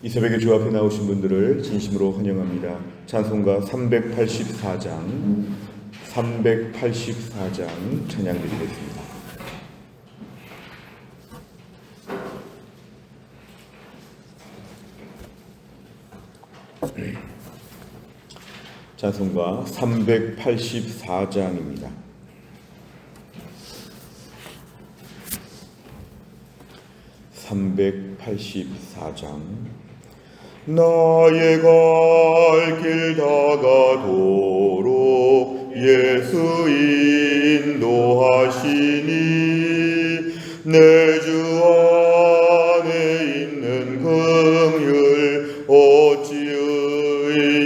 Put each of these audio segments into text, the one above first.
이 새벽에 주 앞에 나오신 분들을 진심으로 환영합니다. 찬송가 384장 찬양 드리겠습니다. 찬송가 384장입니다. 나의 갈 길 다가도록 예수 인도하시니 내 주 안에 있는 긍휼 어찌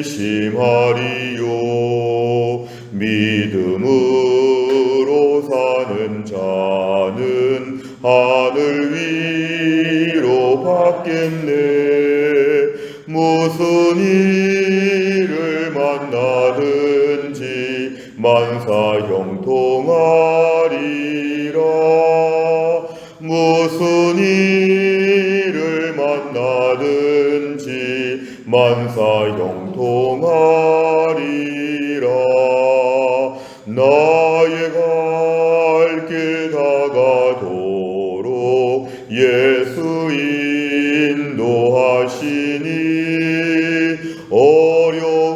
의심하리요. 믿음으로 사는 자는 하늘 위로 받겠네. 무슨 일을 만나든지 만사형통하리라. 무슨 일을 만나든지 만사형통하리라. 나의 갈 길 다가도록 예수 인도하시니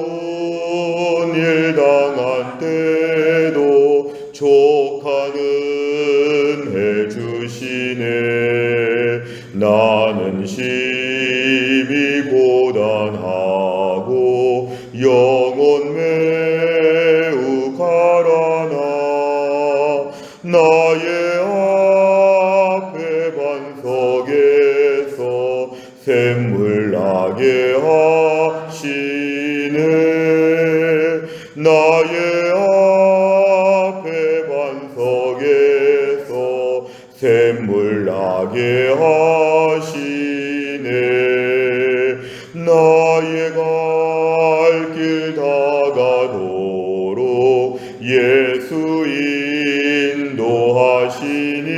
어려운 일 당한 때도 족한 은혜 주시네. 나는 심히 고단하고 영혼 매우 가라나. 나의 앞에 반석에서 샘물 나게 하시네. 나의 앞에 반석에서 샘물 나게 하시네. 나의 갈 길 다가도록 예수 인도하시니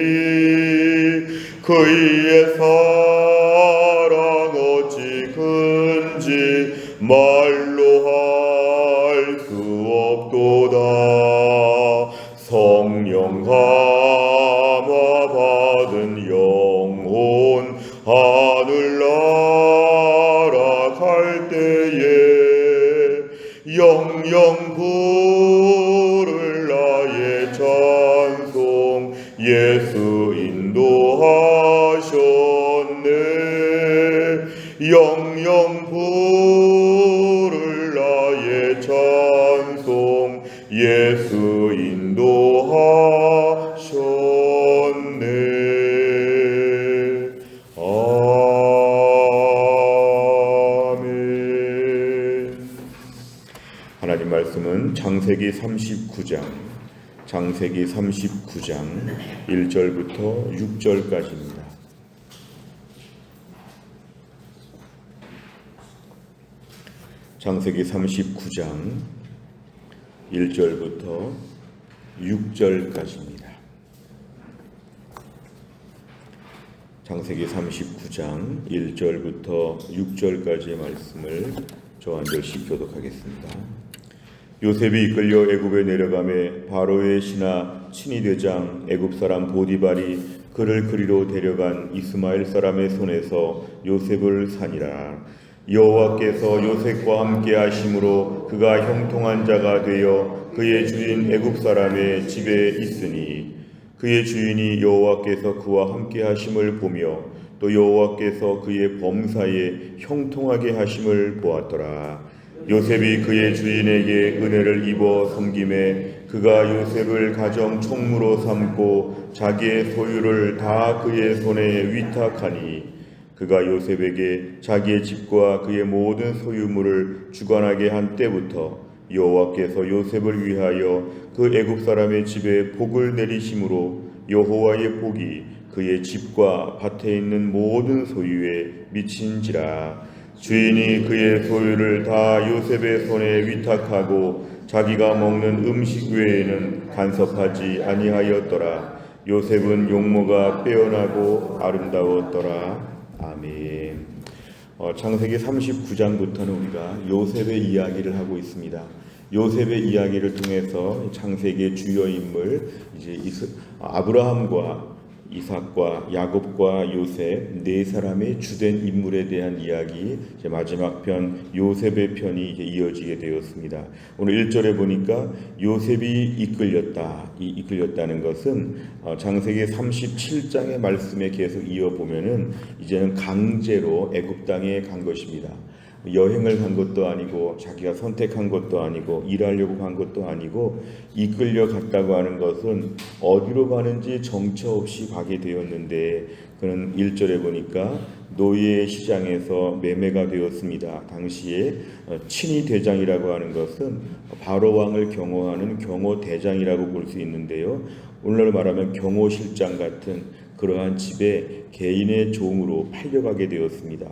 그의 사랑 어찌 큰지 말로 할 수 없도다. 성령 감화 받은 영혼 하늘 날아갈 때에 영영 부를 나의 찬송 예수 인도하셨네. 영영 부를 나의 찬송 예수 인도하셨네. 아멘. 하나님 말씀은 창세기 39장 1절부터 6절까지입니다. 창세기 39장 1절부터 6절까지입니다. 창세기 39장 1절부터 6절까지의 말씀을 저 한 절씩 교독하겠습니다. 요셉이 이끌려 애굽에 내려가매 바로의 신하 친위대장 애굽 사람 보디발이 그를 그리로 데려간 이스마엘 사람의 손에서 요셉을 산이라. 여호와께서 요셉과 함께 하심으로 그가 형통한 자가 되어 그의 주인 애굽 사람의 집에 있으니 그의 주인이 여호와께서 그와 함께 하심을 보며 또 여호와께서 그의 범사에 형통하게 하심을 보았더라. 요셉이 그의 주인에게 은혜를 입어 섬김에 그가 요셉을 가정 총무로 삼고 자기의 소유를 다 그의 손에 위탁하니 그가 요셉에게 자기의 집과 그의 모든 소유물을 주관하게 한 때부터 여호와께서 요셉을 위하여 그 애굽 사람의 집에 복을 내리심으로 여호와의 복이 그의 집과 밭에 있는 모든 소유에 미친지라. 주인이 그의 소유를 다 요셉의 손에 위탁하고 자기가 먹는 음식 외에는 간섭하지 아니하였더라. 요셉은 용모가 빼어나고 아름다웠더라. 아멘. 창세기 39장부터는 우리가 요셉의 이야기를 하고 있습니다. 요셉의 이야기를 통해서 창세기의 주요 인물 이제 아브라함과 이삭과 야곱과 요셉 네 사람의 주된 인물에 대한 이야기, 이제 마지막 편 요셉의 편이 이제 이어지게 되었습니다. 오늘 1절에 보니까 요셉이 이끌렸다. 이 이끌렸다는 것은 창세기 37장의 말씀에 계속 이어보면은 이제는 강제로 애굽 땅에 간 것입니다. 여행을 간 것도 아니고 자기가 선택한 것도 아니고 일하려고 간 것도 아니고 이끌려 갔다고 하는 것은 어디로 가는지 정처 없이 가게 되었는데, 그는 1절에 보니까 노예 시장에서 매매가 되었습니다. 당시에 친위 대장이라고 하는 것은 바로 왕을 경호하는 경호 대장이라고 볼 수 있는데요. 오늘날로 말하면 경호실장 같은 그러한 집에 개인의 종으로 팔려가게 되었습니다.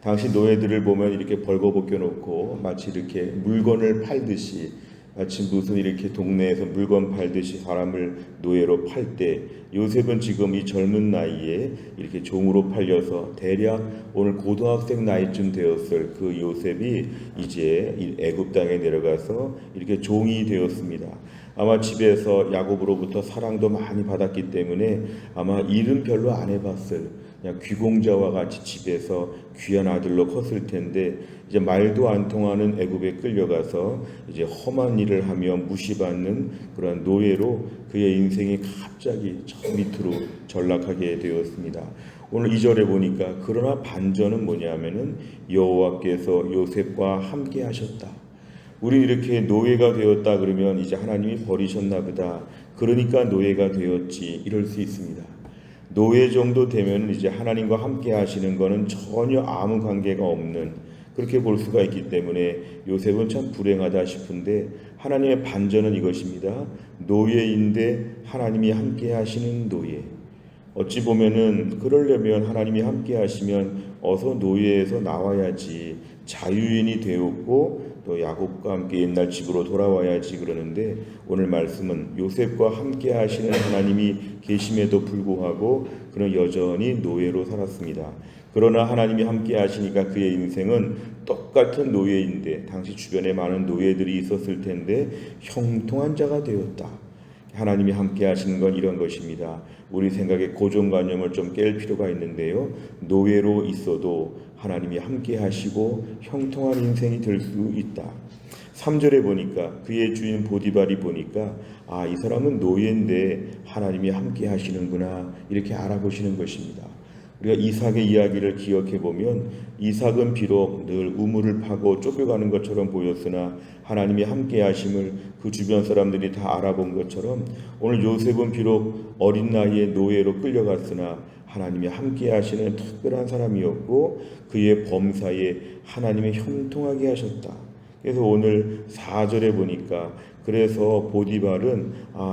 당시 노예들을 보면 이렇게 벌거벗겨 놓고 마치 이렇게 물건을 팔듯이, 마치 무슨 이렇게 동네에서 물건 팔듯이 사람을 노예로 팔 때, 요셉은 지금 이 젊은 나이에 이렇게 종으로 팔려서 대략 오늘 고등학생 나이쯤 되었을 그 요셉이 이제 애굽 땅에 내려가서 이렇게 종이 되었습니다. 아마 집에서 야곱으로부터 사랑도 많이 받았기 때문에 아마 일은 별로 안 해봤을, 그냥 귀공자와 같이 집에서 귀한 아들로 컸을 텐데, 이제 말도 안 통하는 애굽에 끌려가서 이제 험한 일을 하며 무시받는 그런 노예로 그의 인생이 갑자기 저 밑으로 전락하게 되었습니다. 오늘 2절에 보니까 그러나 반전은 뭐냐면은 여호와께서 요셉과 함께 하셨다. 우리 이렇게 노예가 되었다 그러면 이제 하나님이 버리셨나 보다, 그러니까 노예가 되었지, 이럴 수 있습니다. 노예 정도 되면 이제 하나님과 함께 하시는 것은 전혀 아무 관계가 없는, 그렇게 볼 수가 있기 때문에 요셉은 참 불행하다 싶은데, 하나님의 반전은 이것입니다. 노예인데 하나님이 함께 하시는 노예. 어찌 보면은 그러려면 하나님이 함께 하시면 어서 노예에서 나와야지, 자유인이 되었고 또 야곱과 함께 옛날 집으로 돌아와야지 그러는데, 오늘 말씀은 요셉과 함께 하시는 하나님이 계심에도 불구하고 그는 여전히 노예로 살았습니다. 그러나 하나님이 함께 하시니까 그의 인생은 똑같은 노예인데, 당시 주변에 많은 노예들이 있었을 텐데 형통한 자가 되었다. 하나님이 함께 하시는 건 이런 것입니다. 우리 생각의 고정관념을 좀 깰 필요가 있는데요. 노예로 있어도 하나님이 함께 하시고 형통한 인생이 될 수 있다. 3절에 보니까 그의 주인 보디발이 보니까 이 사람은 노예인데 하나님이 함께 하시는구나, 이렇게 알아보시는 것입니다. 우리가 이삭의 이야기를 기억해 보면 이삭은 비록 늘 우물을 파고 쫓겨가는 것처럼 보였으나 하나님이 함께 하심을 그 주변 사람들이 다 알아본 것처럼, 오늘 요셉은 비록 어린 나이에 노예로 끌려갔으나 하나님이 함께 하시는 특별한 사람이었고 그의 범사에 하나님이 형통하게 하셨다. 그래서 오늘 4절에 보니까 그래서 보디발은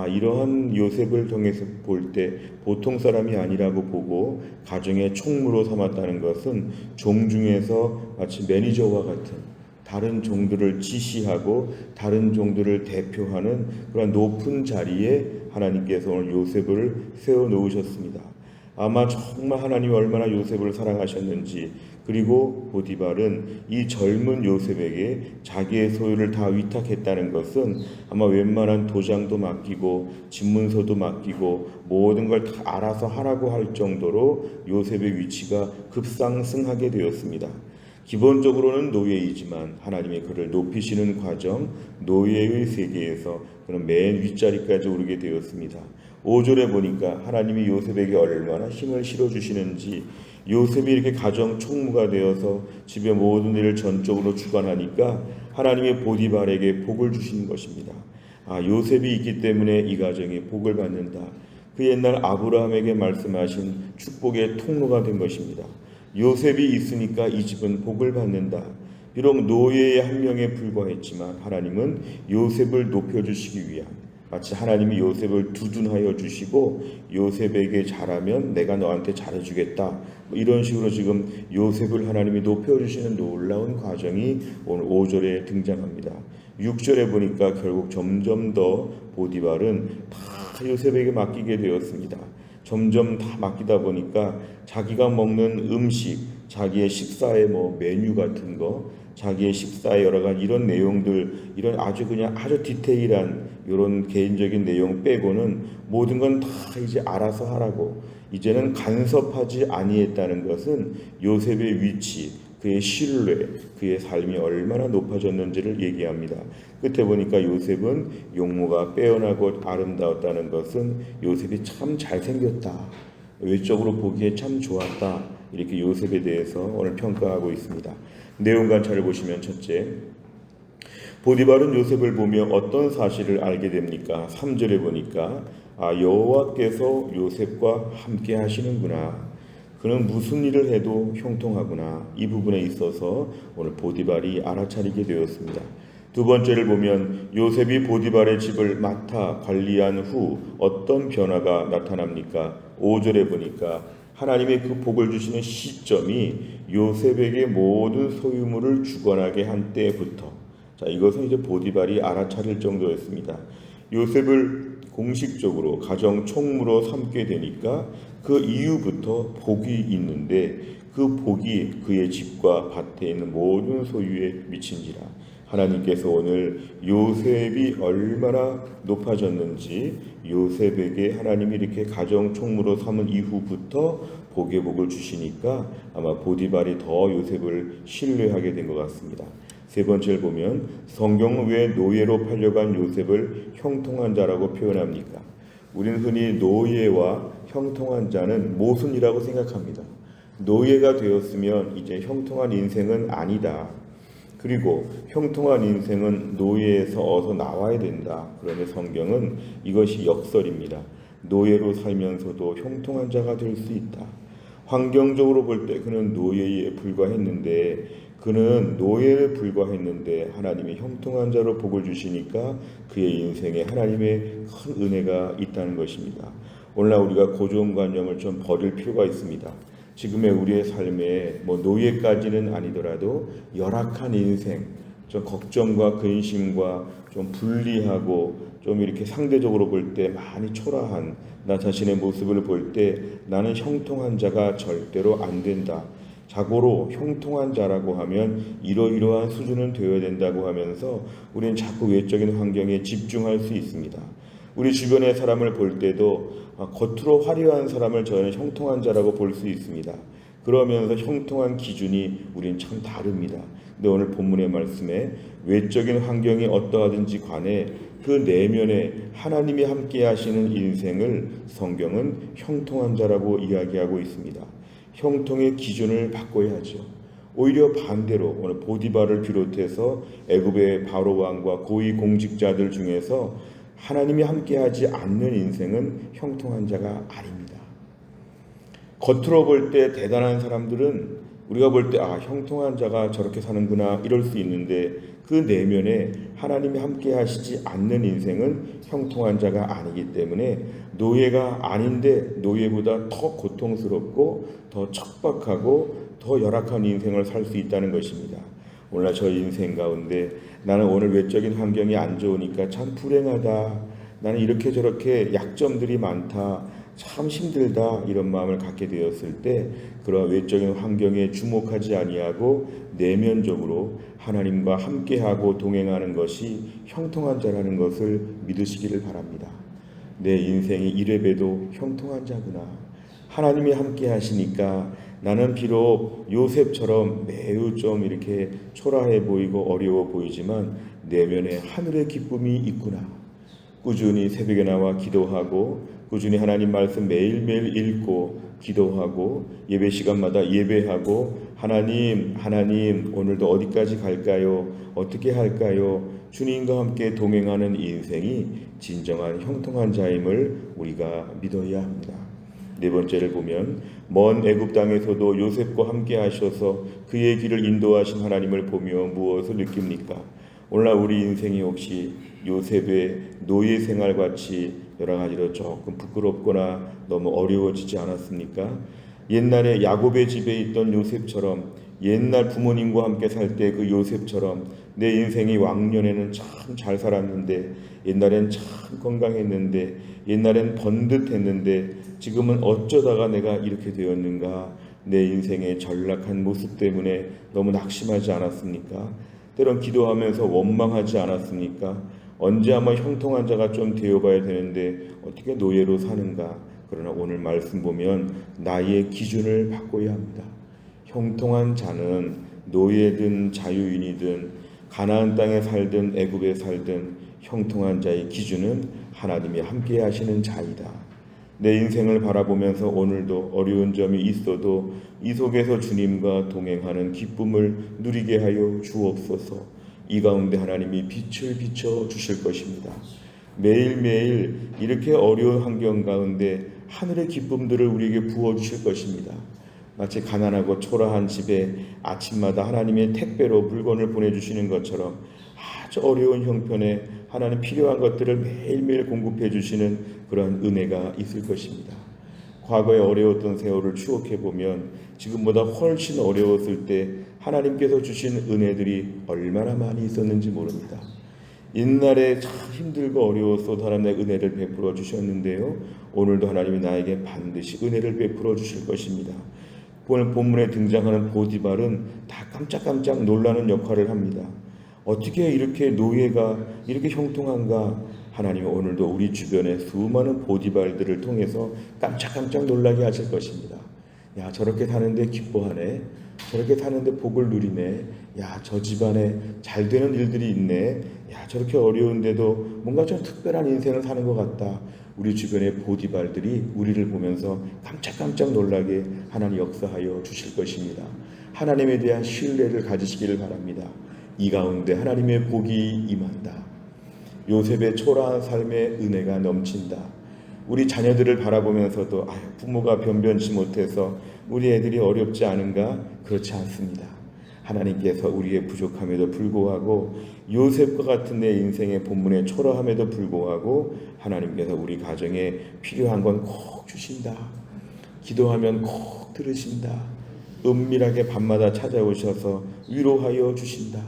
이러한 요셉을 통해서 볼 때 보통 사람이 아니라고 보고 가정의 총무로 삼았다는 것은 종 중에서 마치 매니저와 같은, 다른 종들을 지시하고 다른 종들을 대표하는 그런 높은 자리에 하나님께서 오늘 요셉을 세워놓으셨습니다. 아마 정말 하나님이 얼마나 요셉을 사랑하셨는지, 그리고 보디발은 이 젊은 요셉에게 자기의 소유를 다 위탁했다는 것은 아마 웬만한 도장도 맡기고 집문서도 맡기고 모든 걸 다 알아서 하라고 할 정도로 요셉의 위치가 급상승하게 되었습니다. 기본적으로는 노예이지만 하나님이 그를 높이시는 과정, 노예의 세계에서 그는 맨 윗자리까지 오르게 되었습니다. 5절에 보니까 하나님이 요셉에게 얼마나 힘을 실어주시는지, 요셉이 이렇게 가정 총무가 되어서 집의 모든 일을 전적으로 주관하니까 하나님의 보디발에게 복을 주시는 것입니다. 요셉이 있기 때문에 이 가정이 복을 받는다. 그 옛날 아브라함에게 말씀하신 축복의 통로가 된 것입니다. 요셉이 있으니까 이 집은 복을 받는다. 비록 노예의 한 명에 불과했지만 하나님은 요셉을 높여주시기 위한, 마치 하나님이 요셉을 두둔하여 주시고 요셉에게 잘하면 내가 너한테 잘해주겠다, 이런 식으로 지금 요셉을 하나님이 높여주시는 놀라운 과정이 오늘 5절에 등장합니다. 6절에 보니까 결국 점점 더 보디발은 다 요셉에게 맡기게 되었습니다. 점점 다 맡기다 보니까 자기가 먹는 음식, 자기의 식사의 뭐 메뉴 같은 거, 자기의 식사의 여러 가지 이런 내용들, 이런 아주 그냥 아주 디테일한 이런 개인적인 내용 빼고는 모든 건 다 이제 알아서 하라고, 이제는 간섭하지 아니했다는 것은 요셉의 위치, 그의 신뢰, 그의 삶이 얼마나 높아졌는지를 얘기합니다. 끝에 보니까 요셉은 용모가 빼어나고 아름다웠다는 것은 요셉이 참 잘생겼다, 외적으로 보기에 참 좋았다, 이렇게 요셉에 대해서 오늘 평가하고 있습니다. 내용 관찰을 보시면, 첫째, 보디발은 요셉을 보며 어떤 사실을 알게 됩니까? 3절에 보니까 여호와께서 요셉과 함께 하시는구나, 그는 무슨 일을 해도 형통하구나, 이 부분에 있어서 오늘 보디발이 알아차리게 되었습니다. 두 번째를 보면 요셉이 보디발의 집을 맡아 관리한 후 어떤 변화가 나타납니까? 5절에 보니까 하나님의 그 복을 주시는 시점이 요셉에게 모든 소유물을 주관하게 한 때부터, 자, 이것은 이제 보디발이 알아차릴 정도였습니다. 요셉을 공식적으로 가정 총무로 삼게 되니까 그 이후부터 복이 있는데 그 복이 그의 집과 밭에 있는 모든 소유에 미친지라. 하나님께서 오늘 요셉이 얼마나 높아졌는지, 요셉에게 하나님이 이렇게 가정 총무로 삼은 이후부터 복의 복을 주시니까 아마 보디발이 더 요셉을 신뢰하게 된 것 같습니다. 세 번째를 보면 성경은 왜 노예로 팔려간 요셉을 형통한 자라고 표현합니까? 우리는 흔히 노예와 형통한 자는 모순이라고 생각합니다. 노예가 되었으면 이제 형통한 인생은 아니다. 그리고 형통한 인생은 노예에서 어서 나와야 된다. 그런데 성경은 이것이 역설입니다. 노예로 살면서도 형통한 자가 될 수 있다. 환경적으로 볼 때 그는 노예에 불과했는데, 하나님이 형통한 자로 복을 주시니까 그의 인생에 하나님의 큰 은혜가 있다는 것입니다. 오늘날 우리가 고정관념을 좀 버릴 필요가 있습니다. 지금의 우리의 삶에 뭐 노예까지는 아니더라도 열악한 인생, 좀 걱정과 근심과 좀 불리하고 좀 이렇게 상대적으로 볼 때 많이 초라한 나 자신의 모습을 볼 때 나는 형통한 자가 절대로 안 된다. 자고로 형통한 자라고 하면 이러이러한 수준은 되어야 된다고 하면서 우리는 자꾸 외적인 환경에 집중할 수 있습니다. 우리 주변의 사람을 볼 때도 겉으로 화려한 사람을 저는 형통한 자라고 볼 수 있습니다. 그러면서 형통한 기준이 우리는 참 다릅니다. 근데 오늘 본문의 말씀에 외적인 환경이 어떠하든지 간에 그 내면에 하나님이 함께 하시는 인생을 성경은 형통한 자라고 이야기하고 있습니다. 형통의 기준을 바꿔야죠. 오히려 반대로 오늘 보디발을 비롯해서 애굽의 바로 왕과 고위 공직자들 중에서 하나님이 함께하지 않는 인생은 형통한 자가 아닙니다. 겉으로 볼 때 대단한 사람들은 우리가 볼 때 형통한 자가 저렇게 사는구나 이럴 수 있는데 그 내면에 하나님이 함께하시지 않는 인생은 형통한 자가 아니기 때문에 노예가 아닌데 노예보다 더 고통스럽고 더 척박하고 더 열악한 인생을 살 수 있다는 것입니다. 오늘날 저 인생 가운데 나는 오늘 외적인 환경이 안 좋으니까 참 불행하다, 나는 이렇게 저렇게 약점들이 많다, 참 힘들다, 이런 마음을 갖게 되었을 때 그런 외적인 환경에 주목하지 아니하고 내면적으로 하나님과 함께하고 동행하는 것이 형통한 자라는 것을 믿으시기를 바랍니다. 내 인생이 이래봬도 형통한 자구나. 하나님이 함께 하시니까 나는 비록 요셉처럼 매우 좀 이렇게 초라해 보이고 어려워 보이지만 내면에 하늘의 기쁨이 있구나. 꾸준히 새벽에 나와 기도하고 꾸준히 하나님 말씀 매일매일 읽고 기도하고 예배 시간마다 예배하고 하나님 오늘도 어디까지 갈까요? 어떻게 할까요? 주님과 함께 동행하는 인생이 진정한 형통한 자임을 우리가 믿어야 합니다. 네 번째를 보면 먼 애굽 땅에서도 요셉과 함께 하셔서 그의 길을 인도하신 하나님을 보며 무엇을 느낍니까? 오늘날 우리 인생이 혹시 요셉의 노예 생활같이 여러 가지로 조금 부끄럽거나 너무 어려워지지 않았습니까? 옛날에 야곱의 집에 있던 요셉처럼, 옛날 부모님과 함께 살 때 그 요셉처럼 내 인생이 왕년에는 참 잘 살았는데, 옛날엔 참 건강했는데, 옛날엔 번듯했는데 지금은 어쩌다가 내가 이렇게 되었는가 내 인생의 전락한 모습 때문에 너무 낙심하지 않았습니까? 때론 기도하면서 원망하지 않았습니까? 언제 한번 형통한 자가 좀 되어봐야 되는데 어떻게 노예로 사는가? 그러나 오늘 말씀 보면 나의 기준을 바꿔야 합니다. 형통한 자는 노예든 자유인이든 가나안 땅에 살든 애굽에 살든 형통한 자의 기준은 하나님이 함께 하시는 자이다. 내 인생을 바라보면서 오늘도 어려운 점이 있어도 이 속에서 주님과 동행하는 기쁨을 누리게 하여 주옵소서. 이 가운데 하나님이 빛을 비춰 주실 것입니다. 매일매일 이렇게 어려운 환경 가운데 하늘의 기쁨들을 우리에게 부어주실 것입니다. 마치 가난하고 초라한 집에 아침마다 하나님의 택배로 물건을 보내주시는 것처럼 아주 어려운 형편에 하나님 필요한 것들을 매일매일 공급해 주시는 그런 은혜가 있을 것입니다. 과거에 어려웠던 세월을 추억해보면 지금보다 훨씬 어려웠을 때 하나님께서 주신 은혜들이 얼마나 많이 있었는지 모릅니다. 옛날에 참 힘들고 어려웠어도 하나님의 은혜를 베풀어 주셨는데요. 오늘도 하나님이 나에게 반드시 은혜를 베풀어 주실 것입니다. 오늘 본문에 등장하는 보디발은 다 깜짝깜짝 놀라는 역할을 합니다. 어떻게 이렇게 노예가 이렇게 형통한가? 하나님은 오늘도 우리 주변의 수많은 보디발들을 통해서 깜짝깜짝 놀라게 하실 것입니다. 야, 저렇게 사는데 기뻐하네. 저렇게 사는데 복을 누리네. 야, 저 집안에 잘 되는 일들이 있네. 야, 저렇게 어려운데도 뭔가 좀 특별한 인생을 사는 것 같다. 우리 주변의 보디발들이 우리를 보면서 깜짝깜짝 놀라게 하나님 역사하여 주실 것입니다. 하나님에 대한 신뢰를 가지시기를 바랍니다. 이 가운데 하나님의 복이 임한다. 요셉의 초라한 삶의 은혜가 넘친다. 우리 자녀들을 바라보면서도 부모가 변변치 못해서 우리 애들이 어렵지 않은가? 그렇지 않습니다. 하나님께서 우리의 부족함에도 불구하고 요셉과 같은 내 인생의 본문의 초라함에도 불구하고 하나님께서 우리 가정에 필요한 건 꼭 주신다. 기도하면 꼭 들으신다. 은밀하게 밤마다 찾아오셔서 위로하여 주신다.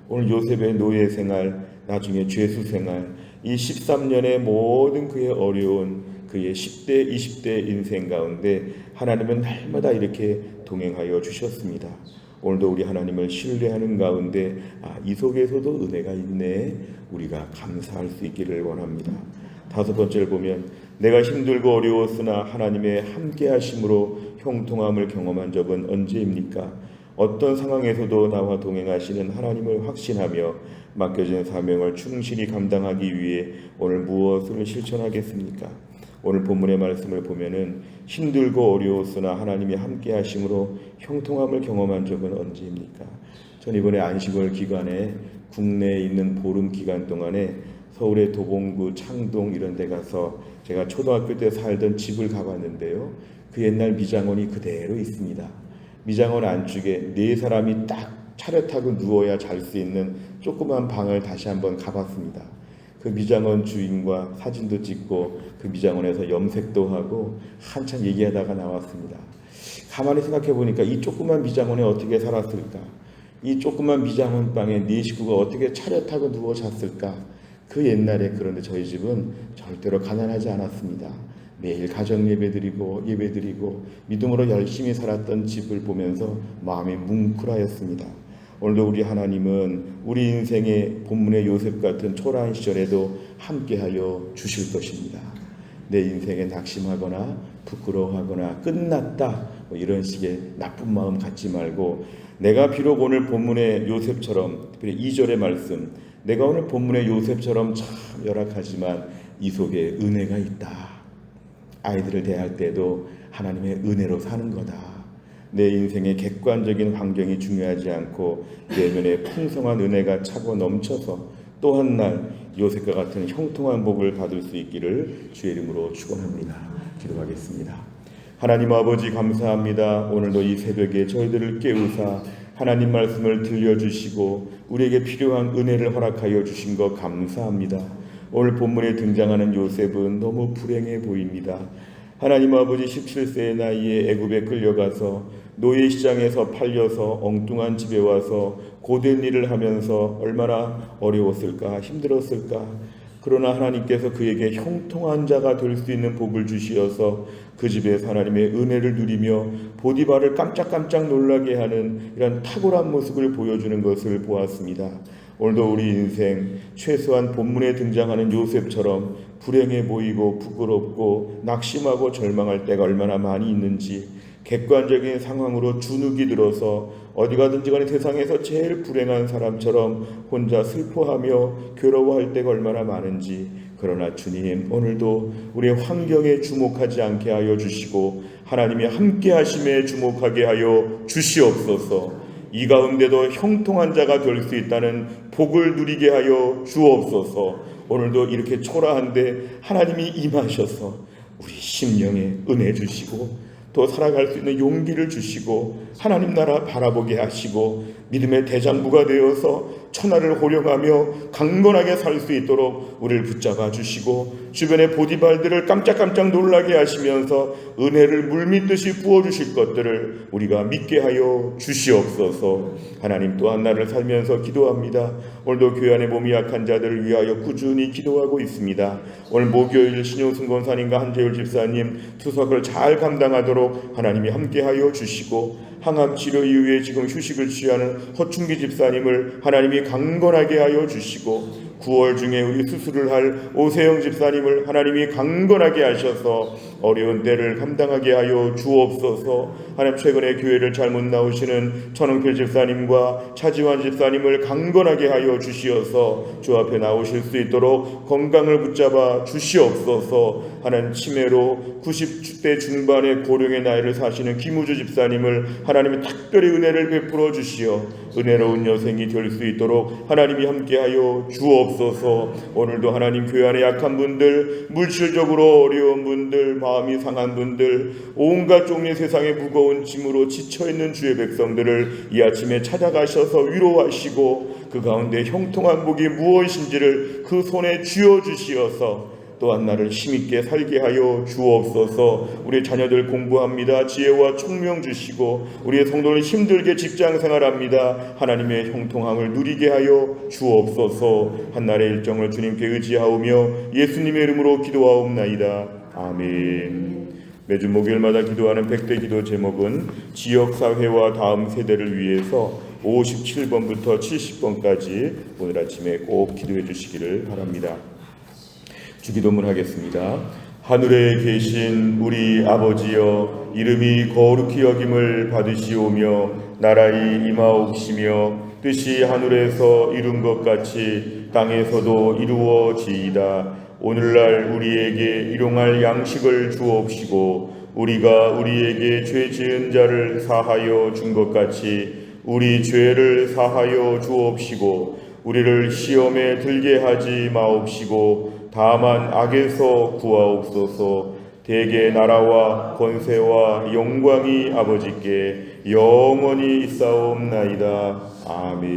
오늘 요셉의 노예 생활, 나중에 죄수 생활, 이 13년의 모든 그의 어려운 그의 10대, 20대 인생 가운데 하나님은 날마다 이렇게 동행하여 주셨습니다. 오늘도 우리 하나님을 신뢰하는 가운데 이 속에서도 은혜가 있네. 우리가 감사할 수 있기를 원합니다. 다섯 번째를 보면 내가 힘들고 어려웠으나 하나님의 함께 하심으로 형통함을 경험한 적은 언제입니까? 어떤 상황에서도 나와 동행하시는 하나님을 확신하며 맡겨진 사명을 충실히 감당하기 위해 오늘 무엇을 실천하겠습니까? 오늘 본문의 말씀을 보면은 힘들고 어려웠으나 하나님이 함께 하심으로 형통함을 경험한 적은 언제입니까? 전 이번에 안식월 기간에 국내에 있는 보름 기간 동안에 서울의 도봉구, 창동 이런 데 가서 제가 초등학교 때 살던 집을 가봤는데요. 그 옛날 미장원이 그대로 있습니다. 미장원 안쪽에 4사람이 딱 차렷하고 누워야 잘 수 있는 조그만 방을 다시 한번 가봤습니다. 그 미장원 주인과 사진도 찍고 그 미장원에서 염색도 하고 한참 얘기하다가 나왔습니다. 가만히 생각해 보니까 이 조그만 미장원에 어떻게 살았을까? 이 조그만 미장원 방에 4식구가 어떻게 차렷하고 누워 잤을까? 그 옛날에 그런데 저희 집은 절대로 가난하지 않았습니다. 매일 가정 예배드리고 믿음으로 열심히 살았던 집을 보면서 마음이 뭉클하였습니다. 오늘도 우리 하나님은 우리 인생의 본문의 요셉 같은 초라한 시절에도 함께하여 주실 것입니다. 내 인생에 낙심하거나 부끄러워하거나 끝났다 이런 식의 나쁜 마음 갖지 말고 내가 비록 오늘 본문의 요셉처럼 특별히 2절의 말씀 내가 오늘 본문의 요셉처럼 참 열악하지만 이 속에 은혜가 있다. 아이들을 대할 때도 하나님의 은혜로 사는 거다. 내 인생의 객관적인 환경이 중요하지 않고 내면에 풍성한 은혜가 차고 넘쳐서 또 한 날 요셉과 같은 형통한 복을 받을 수 있기를 주의 이름으로 축원합니다. 기도하겠습니다. 하나님 아버지 감사합니다. 오늘도 이 새벽에 저희들을 깨우사 하나님 말씀을 들려주시고 우리에게 필요한 은혜를 허락하여 주신 것 감사합니다. 오늘 본문에 등장하는 요셉은 너무 불행해 보입니다. 하나님 아버지 17세의 나이에 애굽에 끌려가서 노예시장에서 팔려서 엉뚱한 집에 와서 고된 일을 하면서 얼마나 어려웠을까 힘들었을까. 그러나 하나님께서 그에게 형통한 자가 될 수 있는 복을 주시어서 그 집에서 하나님의 은혜를 누리며 보디발을 깜짝깜짝 놀라게 하는 이런 탁월한 모습을 보여주는 것을 보았습니다. 오늘도 우리 인생 최소한 본문에 등장하는 요셉처럼 불행해 보이고 부끄럽고 낙심하고 절망할 때가 얼마나 많이 있는지, 객관적인 상황으로 주눅이 들어서 어디 가든지 간에 세상에서 제일 불행한 사람처럼 혼자 슬퍼하며 괴로워할 때가 얼마나 많은지, 그러나 주님 오늘도 우리의 환경에 주목하지 않게 하여 주시고 하나님이 함께 하심에 주목하게 하여 주시옵소서. 이 가운데도 형통한 자가 될 수 있다는 복을 누리게 하여 주옵소서. 오늘도 이렇게 초라한데 하나님이 임하셔서 우리 심령에 은혜 주시고 또 살아갈 수 있는 용기를 주시고 하나님 나라 바라보게 하시고 믿음의 대장부가 되어서 천하를 호령하며 강건하게 살 수 있도록 우리를 붙잡아 주시고 주변의 보디발들을 깜짝깜짝 놀라게 하시면서 은혜를 물밀듯이 부어주실 것들을 우리가 믿게 하여 주시옵소서. 하나님 또한 나를 살면서 기도합니다. 오늘도 교회 안에 몸이 약한 자들을 위하여 꾸준히 기도하고 있습니다. 오늘 목요일 신효승 권사님과 한재율 집사님 투석을 잘 감당하도록 하나님이 함께하여 주시고 항암 치료 이후에 지금 휴식을 취하는 허충기 집사님을 하나님이 강건하게 하여 주시고 9월 중에 우리 수술을 할 오세영 집사님을 하나님이 강건하게 하셔서 어려운 때를 감당하게 하여 주옵소서. 하나님 최근에 교회를 잘못 나오시는 천흥필 집사님과 차지환 집사님을 강건하게 하여 주시어서 주 앞에 나오실 수 있도록 건강을 붙잡아 주시옵소서. 하나님 치매로 90대 중반의 고령의 나이를 사시는 김우주 집사님을 하나님이 특별히 은혜를 베풀어 주시어 은혜로운 여생이 될 수 있도록 하나님이 함께하여 주옵소서. 오늘도 하나님 교회 안에 약한 분들, 물질적으로 어려운 분들, 마음이 상한 분들, 온갖 종류의 세상의 무거운 짐으로 지쳐있는 주의 백성들을 이 아침에 찾아가셔서 위로하시고 그 가운데 형통한 복이 무엇인지를 그 손에 쥐어주시어서 또한 나를 힘있게 살게 하여 주옵소서. 우리 자녀들 공부합니다. 지혜와 총명 주시고 우리의 성도는 힘들게 직장생활합니다. 하나님의 형통함을 누리게 하여 주옵소서. 한날의 일정을 주님께 의지하오며 예수님의 이름으로 기도하옵나이다. 아멘. 매주 목요일마다 기도하는 100대 기도 제목은 지역사회와 다음 세대를 위해서 57번부터 70번까지 오늘 아침에 꼭 기도해 주시기를 바랍니다. 주기도문 하겠습니다. 하늘에 계신 우리 아버지여, 이름이 거룩히 여김을 받으시오며 나라의 임하옵시며 뜻이 하늘에서 이룬 것 같이 땅에서도 이루어지이다. 오늘날 우리에게 일용할 양식을 주옵시고 우리가 우리에게 죄 지은 자를 사하여 준 것 같이 우리 죄를 사하여 주옵시고 우리를 시험에 들게 하지 마옵시고 다만 악에서 구하옵소서. 대개 나라와 권세와 영광이 아버지께 영원히 있사옵나이다. 아멘.